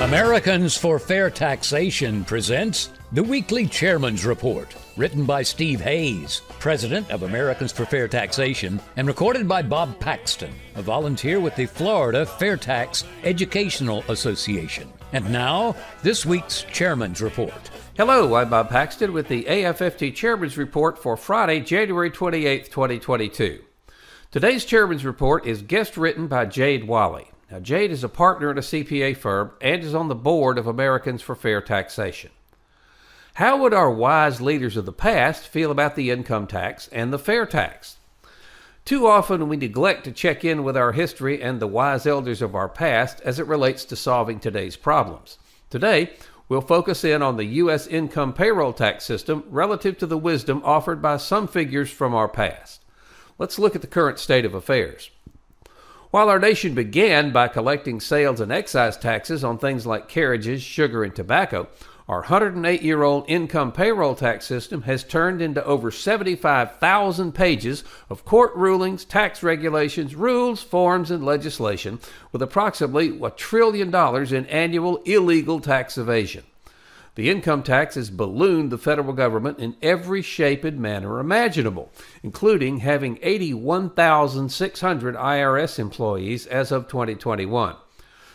Americans for Fair Taxation presents the Weekly Chairman's Report, written by Steve Hayes, president of Americans for Fair Taxation, and recorded by Bob Paxton, a volunteer with the Florida FAIRtax Educational Association. And now, this week's Chairman's Report. Hello, I'm Bob Paxton with the AFFT Chairman's Report for Friday, January 28, 2022. Today's Chairman's Report is guest written by Jade Walle. Now, Jade is a partner at a CPA firm and is on the board of Americans for Fair Taxation. How would our wise leaders of the past feel about the income tax and the fair tax? Too often we neglect to check in with our history and the wise elders of our past as it relates to solving today's problems. Today, we'll focus in on the U.S. income payroll tax system relative to the wisdom offered by some figures from our past. Let's look at the current state of affairs. While our nation began by collecting sales and excise taxes on things like carriages, sugar, and tobacco, our 108-year-old income payroll tax system has turned into over 75,000 pages of court rulings, tax regulations, rules, forms, and legislation, with approximately $1 trillion in annual illegal tax evasion. The income tax has ballooned the federal government in every shape and manner imaginable, including having 81,600 IRS employees as of 2021.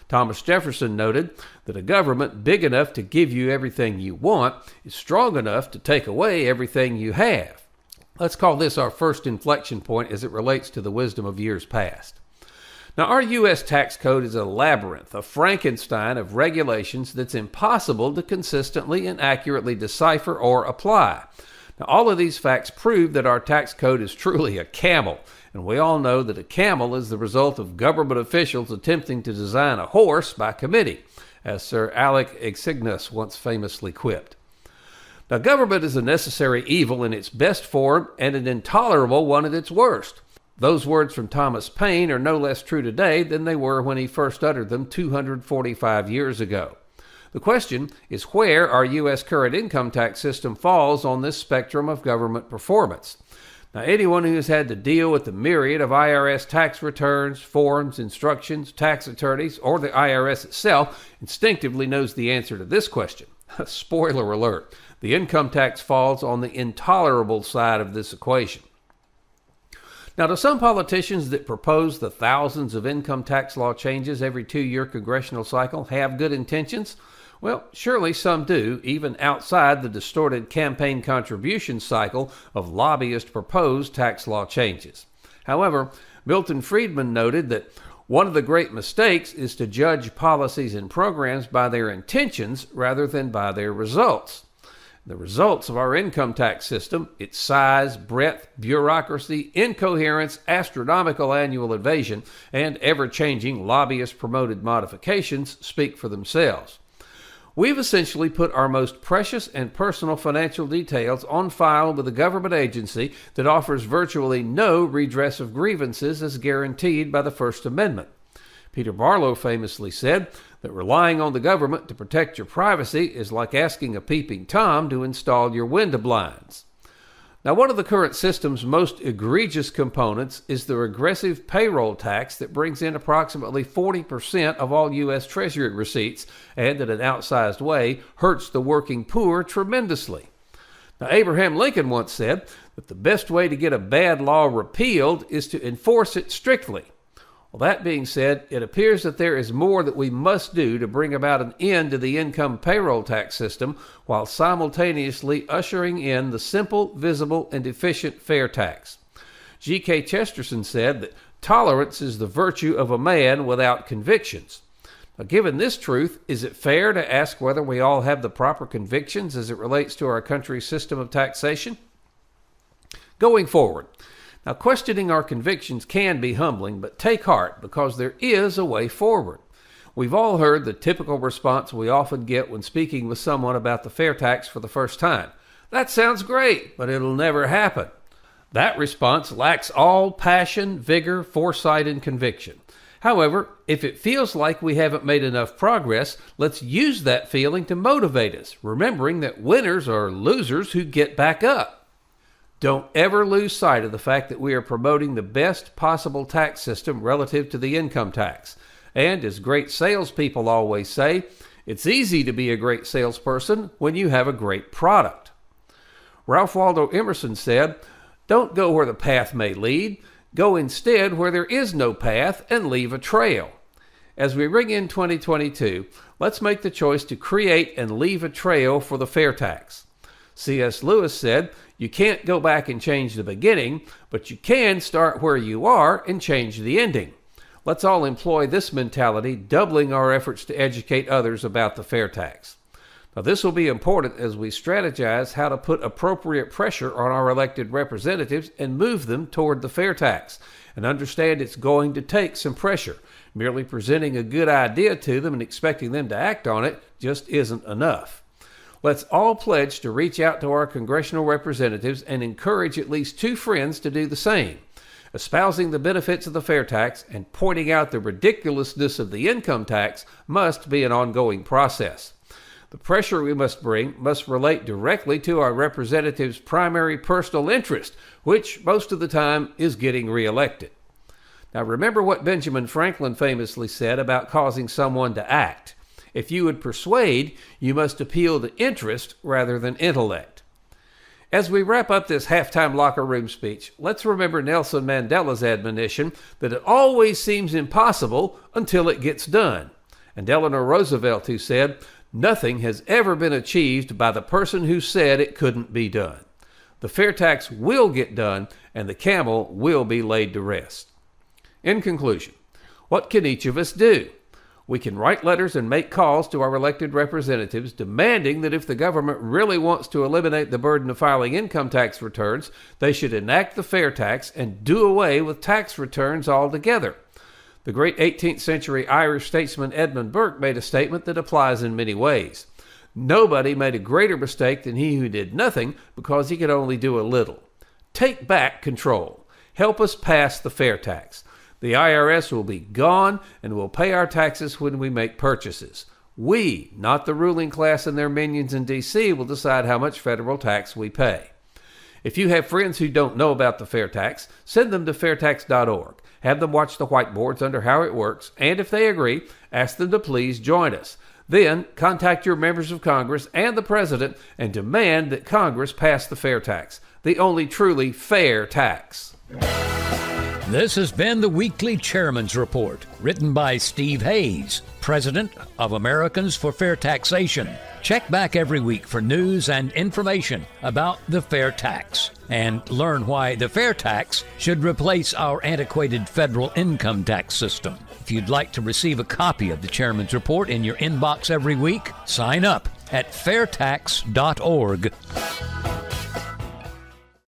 Thomas Jefferson noted that a government big enough to give you everything you want is strong enough to take away everything you have. Let's call this our first inflection point as it relates to the wisdom of years past. Now, our U.S. tax code is a labyrinth, a Frankenstein of regulations that's impossible to consistently and accurately decipher or apply. Now, all of these facts prove that our tax code is truly a camel, and we all know that a camel is the result of government officials attempting to design a horse by committee, as Sir Alec Ignace once famously quipped. Now, government is a necessary evil in its best form and an intolerable one at its worst. Those words from Thomas Paine are no less true today than they were when he first uttered them 245 years ago. The question is where our U.S. current income tax system falls on this spectrum of government performance. Now, anyone who has had to deal with the myriad of IRS tax returns, forms, instructions, tax attorneys, or the IRS itself instinctively knows the answer to this question. Spoiler alert, the income tax falls on the intolerable side of this equation. Now, do some politicians that propose the thousands of income tax law changes every 2-year congressional cycle have good intentions? Well, surely some do, even outside the distorted campaign contribution cycle of lobbyist-proposed tax law changes. However, Milton Friedman noted that one of the great mistakes is to judge policies and programs by their intentions rather than by their results. The results of our income tax system, its size, breadth, bureaucracy, incoherence, astronomical annual evasion, and ever-changing lobbyist-promoted modifications speak for themselves. We've essentially put our most precious and personal financial details on file with a government agency that offers virtually no redress of grievances as guaranteed by the First Amendment. Peter Barlow famously said that relying on the government to protect your privacy is like asking a peeping Tom to install your window blinds. Now, one of the current system's most egregious components is the regressive payroll tax that brings in approximately 40% of all U.S. Treasury receipts and, in an outsized way, hurts the working poor tremendously. Now, Abraham Lincoln once said that the best way to get a bad law repealed is to enforce it strictly. Well, that being said, it appears that there is more that we must do to bring about an end to the income payroll tax system while simultaneously ushering in the simple, visible, and efficient fair tax. G.K. Chesterton said that tolerance is the virtue of a man without convictions. Now, given this truth, is it fair to ask whether we all have the proper convictions as it relates to our country's system of taxation? Going forward, now, questioning our convictions can be humbling, but take heart because there is a way forward. We've all heard the typical response we often get when speaking with someone about the fair tax for the first time. That sounds great, but it'll never happen. That response lacks all passion, vigor, foresight, and conviction. However, if it feels like we haven't made enough progress, let's use that feeling to motivate us, remembering that winners are losers who get back up. Don't ever lose sight of the fact that we are promoting the best possible tax system relative to the income tax. And as great salespeople always say, It's easy to be a great salesperson when you have a great product. Ralph Waldo Emerson said, "Don't go where the path may lead. Go instead where there is no path and leave a trail." As we ring in 2022, let's make the choice to create and leave a trail for the FAIRtax. C.S. Lewis said, "You can't go back and change the beginning, but you can start where you are and change the ending." Let's all employ this mentality, doubling our efforts to educate others about the FAIRtax. Now, this will be important as we strategize how to put appropriate pressure on our elected representatives and move them toward the FAIRtax, and understand it's going to take some pressure. Merely presenting a good idea to them and expecting them to act on it just isn't enough. Let's all pledge to reach out to our congressional representatives and encourage at least 2 friends to do the same. Espousing the benefits of the FAIRtax and pointing out the ridiculousness of the income tax must be an ongoing process. The pressure we must bring must relate directly to our representatives' primary personal interest, which most of the time is getting reelected. Now, remember what Benjamin Franklin famously said about causing someone to act. If you would persuade, you must appeal to interest rather than intellect. As we wrap up this halftime locker room speech, let's remember Nelson Mandela's admonition that it always seems impossible until it gets done. And Eleanor Roosevelt, who said, "Nothing has ever been achieved by the person who said it couldn't be done." The FAIRtax will get done, and the camel will be laid to rest. In conclusion, what can each of us do? We can write letters and make calls to our elected representatives demanding that if the government really wants to eliminate the burden of filing income tax returns, they should enact the FAIRtax and do away with tax returns altogether. The great 18th century Irish statesman Edmund Burke made a statement that applies in many ways. Nobody made a greater mistake than he who did nothing because he could only do a little. Take back control. Help us pass the FAIRtax. The IRS will be gone and will pay our taxes when we make purchases. We, not the ruling class and their minions in D.C., will decide how much federal tax we pay. If you have friends who don't know about the FAIRtax, send them to fairtax.org. Have them watch the whiteboards under how it works, and if they agree, ask them to please join us. Then, contact your members of Congress and the President and demand that Congress pass the FAIRtax, the only truly fair tax. This has been the Weekly Chairman's Report, written by Steve Hayes, President of Americans for Fair Taxation. Check back every week for news and information about the FAIRtax, and learn why the FAIRtax should replace our antiquated federal income tax system. If you'd like to receive a copy of the Chairman's Report in your inbox every week, sign up at fairtax.org.